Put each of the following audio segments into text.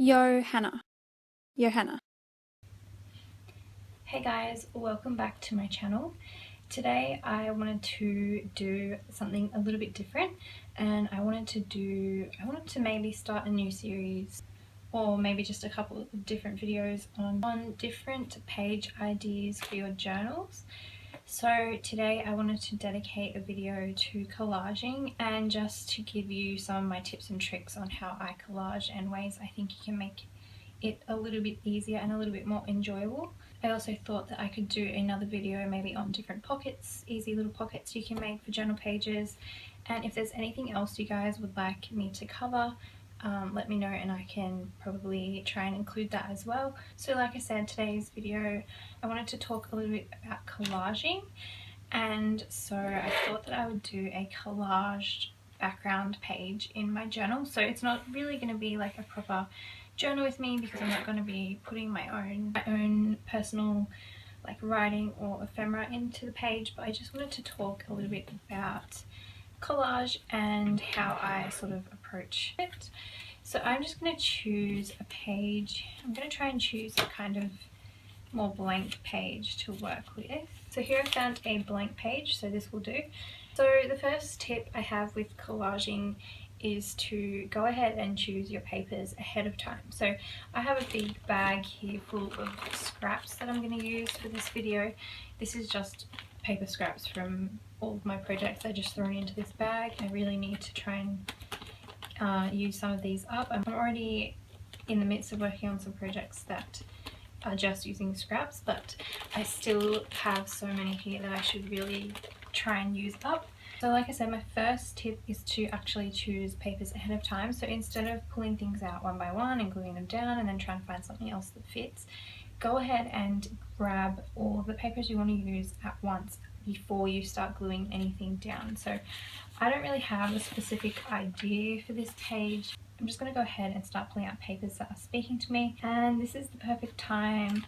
Johanna. Hey guys, welcome back to my channel. Today I wanted to do something a little bit different, and I wanted to maybe start a new series, or maybe just a couple of different videos on different page ideas for your journals. So today I wanted to dedicate a video to collaging, and just to give you some of my tips and tricks on how I collage and ways I think you can make it a little bit easier and a little bit more enjoyable. I also thought that I could do another video maybe on different pockets, easy little pockets you can make for journal pages, and if there's anything else you guys would like me to cover, let me know and I can probably try and include that as well. So like I said, today's video I wanted to talk a little bit about collaging, and so I thought that I would do a collaged background page in my journal. So it's not really going to be like a proper journal with me, because I'm not going to be putting my own personal like writing or ephemera into the page, but I just wanted to talk a little bit about collage and how I sort of approach it. So I'm just going to choose a page. I'm going to try and choose a kind of more blank page to work with. So here I found a blank page, so this will do. So the first tip I have with collaging is to go ahead and choose your papers ahead of time. So I have a big bag here full of scraps that I'm going to use for this video. This is just paper scraps from all of my projects. I just thrown into this bag. I really need to try and use some of these up. I'm already in the midst of working on some projects that are just using scraps, but I still have so many here that I should really try and use up. So like I said, my first tip is to actually choose papers ahead of time. So instead of pulling things out one by one and gluing them down and then trying to find something else that fits, go ahead and grab all of the papers you want to use at once before you start gluing anything down. So I don't really have a specific idea for this page. I'm just going to go ahead and start pulling out papers that are speaking to me, and this is the perfect time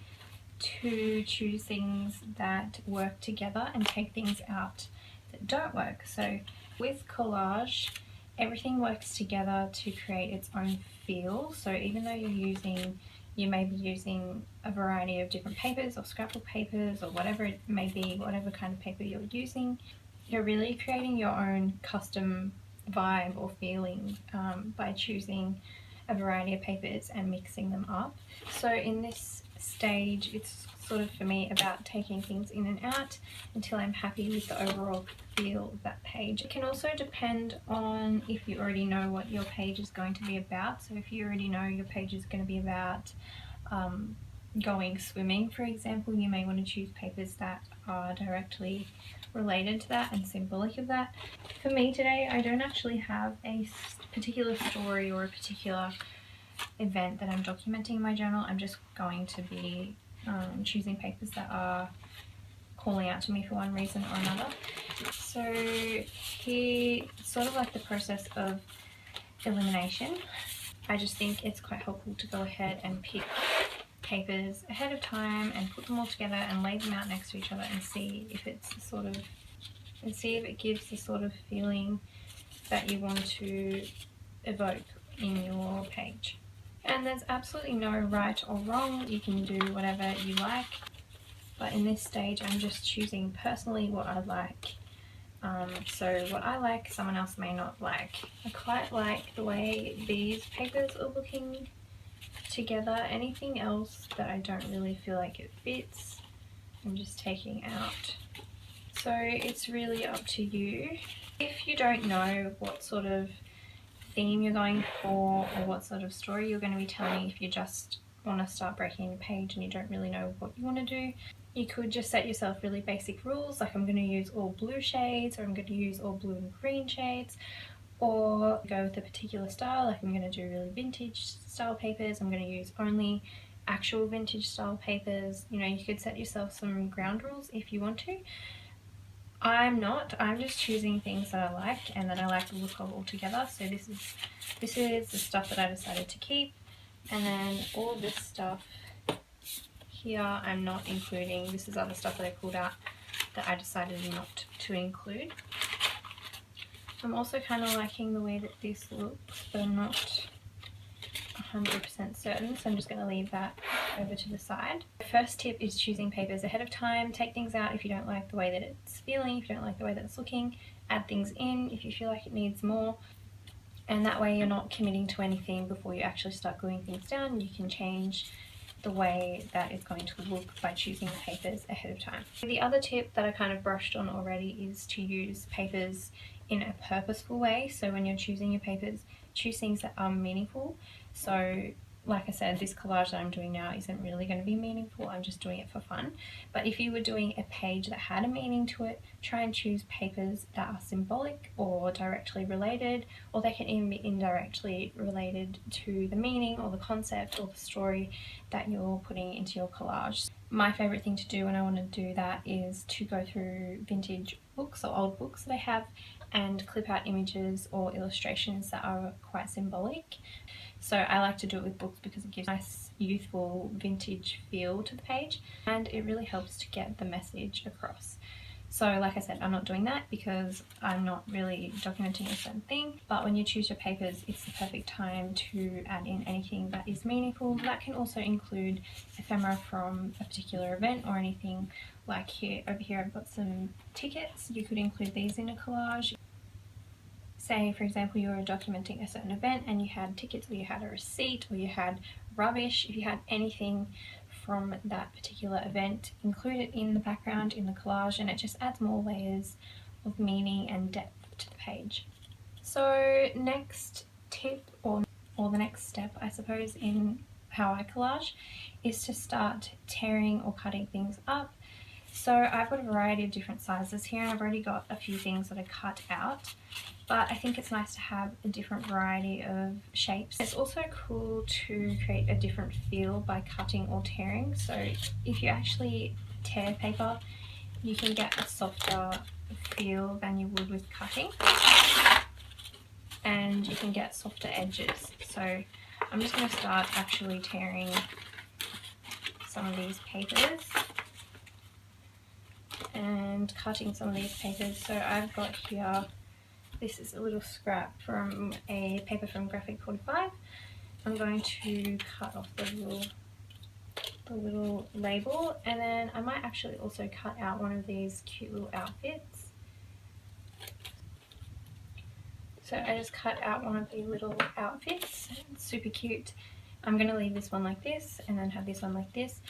to choose things that work together and take things out that don't work. So with collage, everything works together to create its own feel. So even though you may be using a variety of different papers or scrapbook papers or whatever it may be, whatever kind of paper you're using, you're really creating your own custom vibe or feeling by choosing a variety of papers and mixing them up. So in this stage, it's sort of for me about taking things in and out until I'm happy with the overall feel of that page. It can also depend on if you already know what your page is going to be about. So if you already know your page is going to be about going swimming, for example, you may want to choose papers that are directly related to that and symbolic of that. For me today, I don't actually have a particular story or a particular event that I'm documenting in my journal. I'm just going to be choosing papers that are calling out to me for one reason or another. So here, sort of like the process of elimination, I just think it's quite helpful to go ahead and pick papers ahead of time and put them all together and lay them out next to each other and see if it gives the sort of feeling that you want to evoke in your page. And there's absolutely no right or wrong. You can do whatever you like, but in this stage I'm just choosing personally what I like. So what I like, someone else may not like. I quite like the way these papers are looking together. Anything else that I don't really feel like it fits, I'm just taking out. So it's really up to you. If you don't know what sort of theme you're going for or what sort of story you're going to be telling, if you just want to start breaking a page and you don't really know what you want to do, you could just set yourself really basic rules, like I'm going to use all blue shades, or I'm going to use all blue and green shades, or go with a particular style, like I'm going to do really vintage style papers, I'm going to use only actual vintage style papers. You know, you could set yourself some ground rules if you want to. I'm just choosing things that I like and that I like the look of altogether. So this is the stuff that I decided to keep, and then all this stuff here I'm not including. This is other stuff that I pulled out that I decided not to include. I'm also kind of liking the way that this looks, but I'm not 100% certain, so I'm just going to leave that over to the side. The first tip is choosing papers ahead of time. Take things out if you don't like the way that it's feeling, if you don't like the way that it's looking. Add things in if you feel like it needs more. And that way you're not committing to anything before you actually start gluing things down. You can change the way that it's going to look by choosing the papers ahead of time. The other tip that I kind of brushed on already is to use papers in a purposeful way. So when you're choosing your papers, choose things that are meaningful. So like I said, this collage that I'm doing now isn't really going to be meaningful. I'm just doing it for fun. But if you were doing a page that had a meaning to it, try and choose papers that are symbolic or directly related, or they can even be indirectly related to the meaning or the concept or the story that you're putting into your collage. My favourite thing to do when I want to do that is to go through vintage books or old books that I have and clip out images or illustrations that are quite symbolic. So I like to do it with books because it gives a nice youthful vintage feel to the page, and it really helps to get the message across. So like I said, I'm not doing that because I'm not really documenting a certain thing, but when you choose your papers, it's the perfect time to add in anything that is meaningful. That can also include ephemera from a particular event or anything. Like over here I've got some tickets. You could include these in a collage. Say for example you were documenting a certain event and you had tickets, or you had a receipt, or you had rubbish. If you had anything from that particular event, include it in the background in the collage, and it just adds more layers of meaning and depth to the page. So next tip, or the next step I suppose in how I collage, is to start tearing or cutting things up. So I've got a variety of different sizes here, and I've already got a few things that I cut out, but I think it's nice to have a different variety of shapes. It's also cool to create a different feel by cutting or tearing. So if you actually tear paper, you can get a softer feel than you would with cutting, and you can get softer edges. So I'm just going to start actually tearing some of these papers and cutting some of these papers. So I've got here, this is a little scrap from a paper from Graphic 45. I'm going to cut off the little label, and then I might actually also cut out one of these cute little outfits. So I just cut out one of the little outfits. It's super cute. I'm going to leave this one like this and then have this one like this.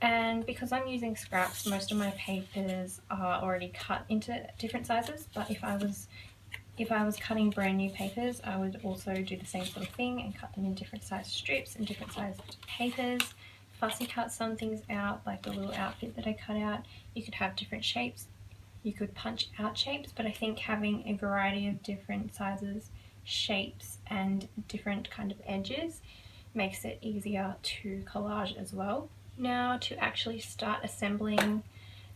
And because I'm using scraps, most of my papers are already cut into different sizes, but if I was cutting brand new papers, I would also do the same sort of thing and cut them in different sized strips and different sized papers. Fussy cut some things out, like the little outfit that I cut out. You could have different shapes. You could punch out shapes, but I think having a variety of different sizes, shapes, and different kind of edges makes it easier to collage as well. Now to actually start assembling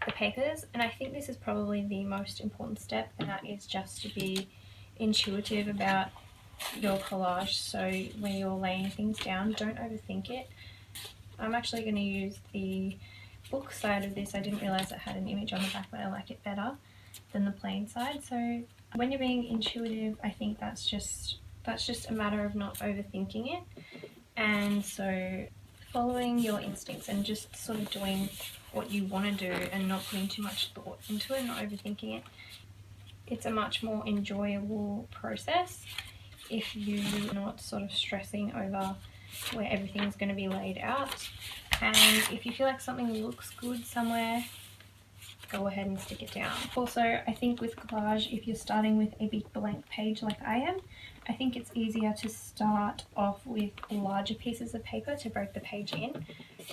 the papers, and I think this is probably the most important step, and that is just to be intuitive about your collage. So when you're laying things down, don't overthink it. I'm actually going to use the book side of this. I didn't realise it had an image on the back, but I like it better than the plain side. So when you're being intuitive, I think that's just a matter of not overthinking it, and so following your instincts and just sort of doing what you want to do and not putting too much thought into it, not overthinking it. It's a much more enjoyable process if you're not sort of stressing over where everything's going to be laid out. And if you feel like something looks good somewhere, go ahead and stick it down. Also, I think with collage, if you're starting with a big blank page like I am, I think it's easier to start off with larger pieces of paper to break the page in,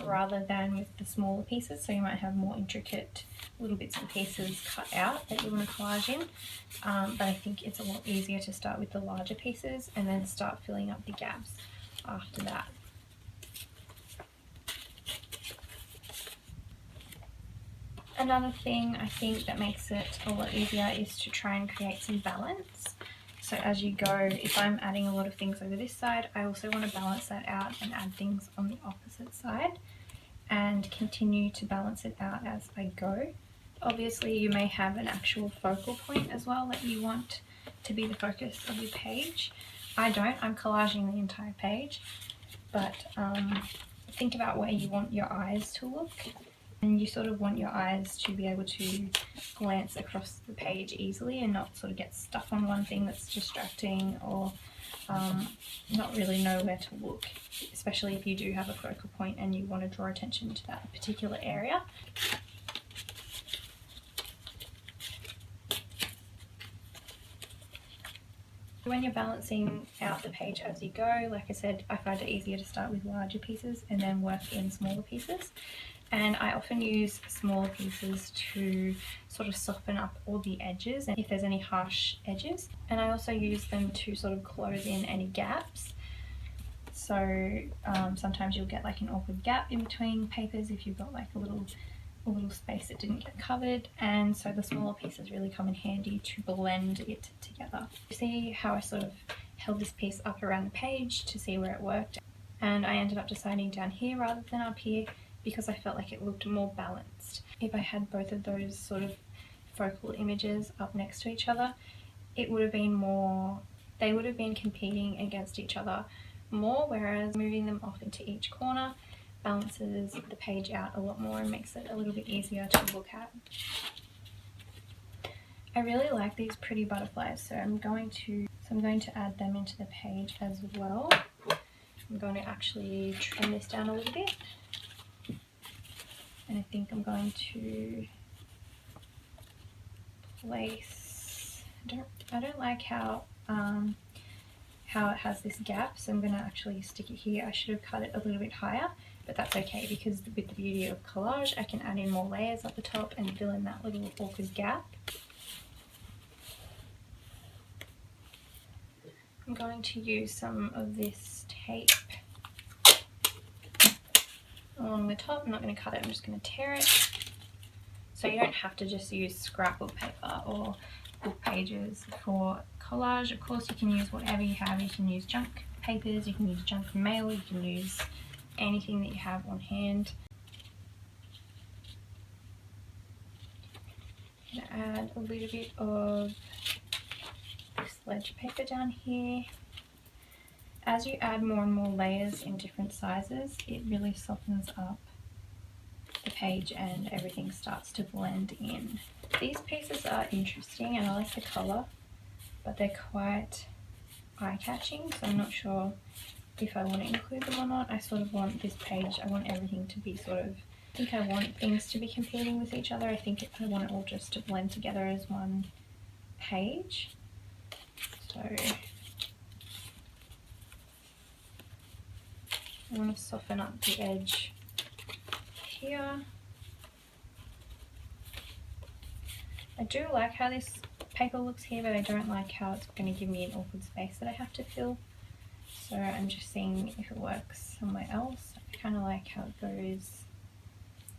rather than with the smaller pieces. So you might have more intricate little bits and pieces cut out that you want to collage in, but I think it's a lot easier to start with the larger pieces and then start filling up the gaps after that. Another thing I think that makes it a lot easier is to try and create some balance. So as you go, if I'm adding a lot of things over this side, I also want to balance that out and add things on the opposite side and continue to balance it out as I go. Obviously you may have an actual focal point as well that you want to be the focus of your page. I don't, I'm collaging the entire page. but think about where you want your eyes to look, and you sort of want your eyes to be able to glance across the page easily and not sort of get stuck on one thing that's distracting, or not really know where to look, especially if you do have a focal point and you want to draw attention to that particular area. When you're balancing out the page as you go, like I said, I find it easier to start with larger pieces and then work in smaller pieces. And I often use smaller pieces to sort of soften up all the edges and if there's any harsh edges. And I also use them to sort of close in any gaps. So sometimes you'll get like an awkward gap in between papers if you've got like a little space that didn't get covered, and so the smaller pieces really come in handy to blend it together. You see how I sort of held this piece up around the page to see where it worked, and I ended up deciding down here rather than up here because I felt like it looked more balanced. If I had both of those sort of focal images up next to each other, it would have been more, they would have been competing against each other more, whereas moving them off into each corner balances the page out a lot more and makes it a little bit easier to look at. I really like these pretty butterflies, so I'm going to add them into the page as well. I'm going to actually trim this down a little bit, and I think I'm going to place, I don't like how it has this gap, so I'm going to actually stick it here. I should have cut it a little bit higher, but that's okay because with the beauty of collage I can add in more layers at the top and fill in that little awkward gap. I'm going to use some of this tape along the top. I'm not going to cut it, I'm just going to tear it. So you don't have to just use scrapbook paper or book pages for collage. Of course you can use whatever you have. You can use junk papers, you can use junk mail, you can use anything that you have on hand. I'm going to add a little bit of this ledger paper down here. As you add more and more layers in different sizes, it really softens up the page and everything starts to blend in. These pieces are interesting and I like the colour, but they're quite eye-catching, so I'm not sure if I want to include them or not. I sort of want this page, I want everything to be sort of, I think I want things to be competing with each other. I think I want it all just to blend together as one page. So I want to soften up the edge here. I do like how this paper looks here, but I don't like how it's going to give me an awkward space that I have to fill. So I'm just seeing if it works somewhere else. I kind of like how it goes,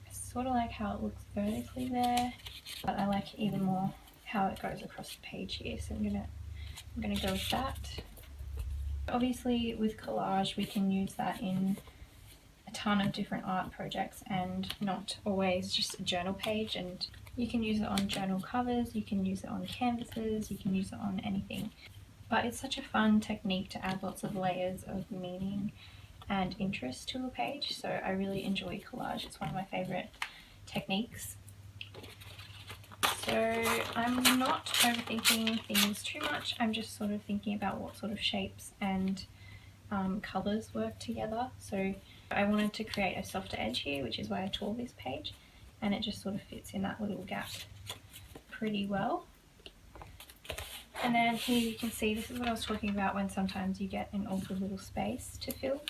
I sort of like how it looks vertically there, but I like even more how it goes across the page here, so I'm gonna go with that. Obviously with collage we can use that in a ton of different art projects and not always just a journal page, and you can use it on journal covers, you can use it on canvases, you can use it on anything. But it's such a fun technique to add lots of layers of meaning and interest to a page, so I really enjoy collage. It's one of my favourite techniques. So I'm not overthinking things too much, I'm just sort of thinking about what sort of shapes and colours work together. So I wanted to create a softer edge here, which is why I tore this page, and it just sort of fits in that little gap pretty well. And then here you can see, this is what I was talking about when sometimes you get an awkward little space to fill,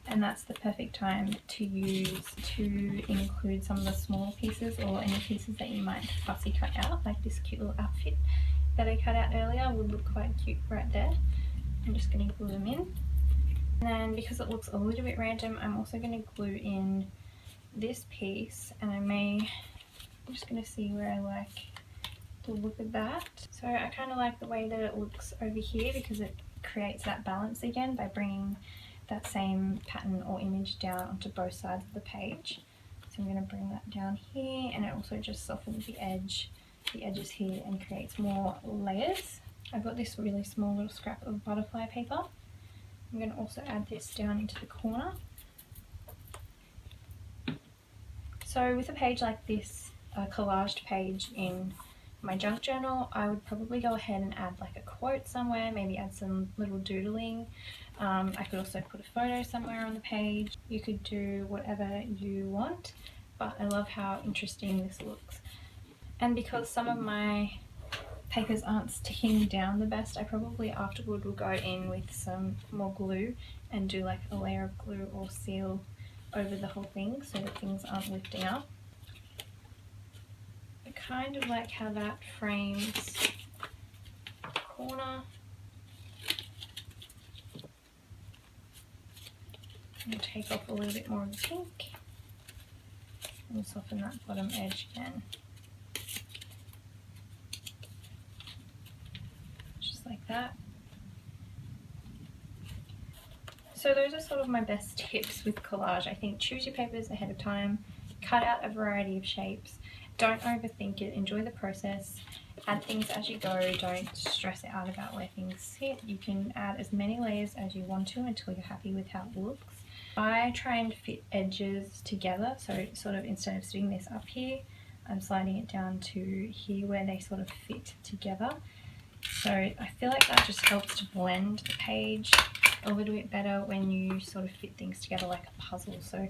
and that's the perfect time to use to include some of the smaller pieces or any pieces that you might fussy cut out, like this cute little outfit that I cut out earlier would look quite cute right there. I'm just going to glue them in. And then because it looks a little bit random, I'm also going to glue in this piece, and I'm just going to see where I like the look of that. So I kind of like the way that it looks over here because it creates that balance again by bringing that same pattern or image down onto both sides of the page. So I'm going to bring that down here, and it also just softens the edges here and creates more layers. I've got this really small little scrap of butterfly paper, I'm going to also add this down into the corner. So with a page like this, a collaged page in my junk journal, I would probably go ahead and add like a quote somewhere, maybe add some little doodling. I could also put a photo somewhere on the page. You could do whatever you want, but I love how interesting this looks. And because some of my papers aren't sticking down the best, I probably afterward will go in with some more glue and do like a layer of glue or seal over the whole thing so that things aren't lifting up. I kind of like how that frames the corner. I'm going to take off a little bit more of the pink and soften that bottom edge again. Just like that. So those are sort of my best tips with collage. I think choose your papers ahead of time, cut out a variety of shapes, don't overthink it, enjoy the process, add things as you go, don't stress out about where things sit. You can add as many layers as you want to until you're happy with how it looks. I try and fit edges together, so sort of instead of sitting this up here, I'm sliding it down to here where they sort of fit together. So I feel like that just helps to blend the page a little bit better when you sort of fit things together like a puzzle, so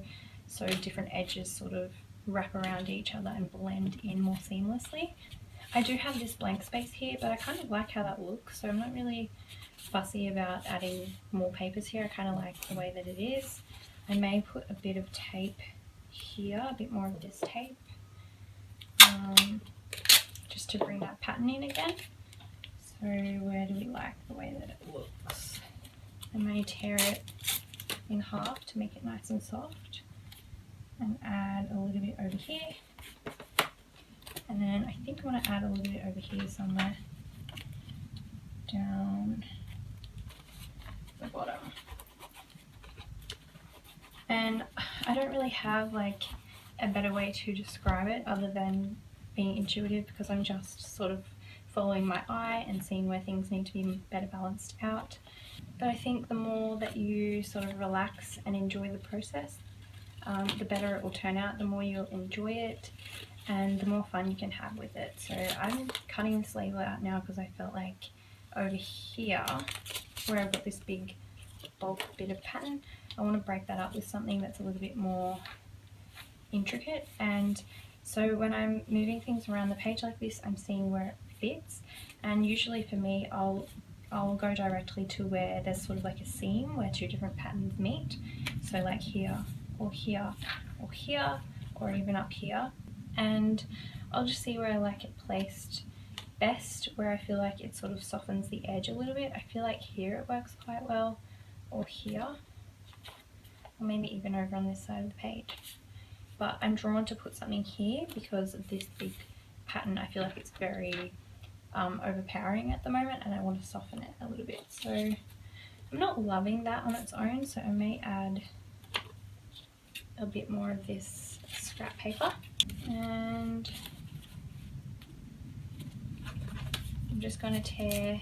different edges sort of wrap around each other and blend in more seamlessly. I do have this blank space here, but I kind of like how that looks, so I'm not really fussy about adding more papers here. I kind of like the way that it is. I may put a bit of tape here, a bit more of this tape, just to bring that pattern in again. So where do we like the way that it looks? I may tear it in half to make it nice and soft and add a little bit over here. And then I think I want to add a little bit over here somewhere down the bottom. And I don't really have like a better way to describe it other than being intuitive, because I'm just sort of following my eye and seeing where things need to be better balanced out. But I think the more that you sort of relax and enjoy the process, the better it will turn out, the more you'll enjoy it, and the more fun you can have with it. So I'm cutting this label out now because I felt like over here, where I've got this big bulk bit of pattern, I want to break that up with something that's a little bit more intricate. And so when I'm moving things around the page like this, I'm seeing where it fits, and usually for me I'll go directly to where there's sort of like a seam where two different patterns meet, so like here or here or here or even up here, and I'll just see where I like it placed best, where I feel like it sort of softens the edge a little bit. I feel like here it works quite well, or here, or maybe even over on this side of the page. But I'm drawn to put something here because of this big pattern. I feel like it's very overpowering at the moment, and I want to soften it a little bit. So I'm not loving that on its own, so I may add a bit more of this scrap paper, and I'm just going to tear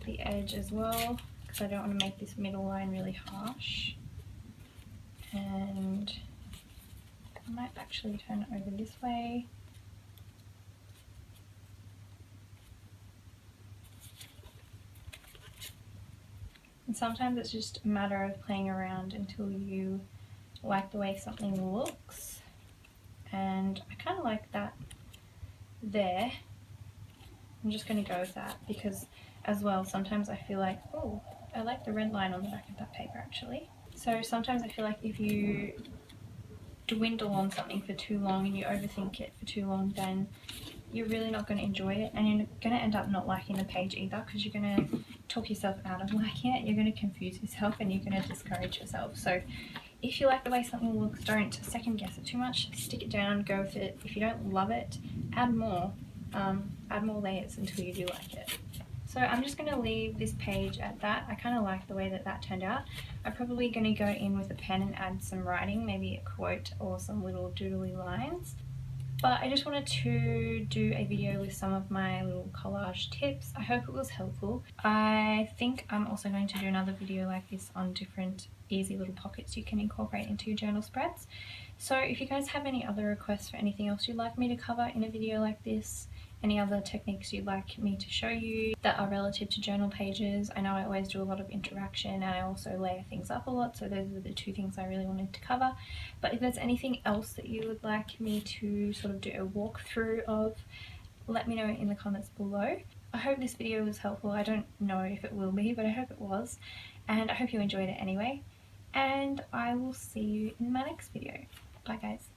the edge as well because I don't want to make this middle line really harsh. And I might actually turn it over this way. And sometimes it's just a matter of playing around until you like the way something looks. And I kind of like that there. I'm just going to go with that because as well, sometimes I feel like, oh, I like the red line on the back of that paper actually. So sometimes I feel like if you dwindle on something for too long and you overthink it for too long, then you're really not going to enjoy it, and you're going to end up not liking the page either because you're going to talk yourself out of liking it, you're going to confuse yourself, and you're going to discourage yourself. So if you like the way something looks, don't second guess it too much, stick it down, go with it. If you don't love it, add more layers until you do like it. So I'm just going to leave this page at that. I kind of like the way that that turned out. I'm probably going to go in with a pen and add some writing, maybe a quote or some little doodly lines. But I just wanted to do a video with some of my little collage tips. I hope it was helpful. I think I'm also going to do another video like this on different easy little pockets you can incorporate into your journal spreads. So if you guys have any other requests for anything else you'd like me to cover in a video like this, any other techniques you'd like me to show you that are relative to journal pages. I know I always do a lot of interaction and I also layer things up a lot, so those are the two things I really wanted to cover. But if there's anything else that you would like me to sort of do a walkthrough of, let me know in the comments below. I hope this video was helpful. I don't know if it will be, but I hope it was. And I hope you enjoyed it anyway. And I will see you in my next video. Bye guys.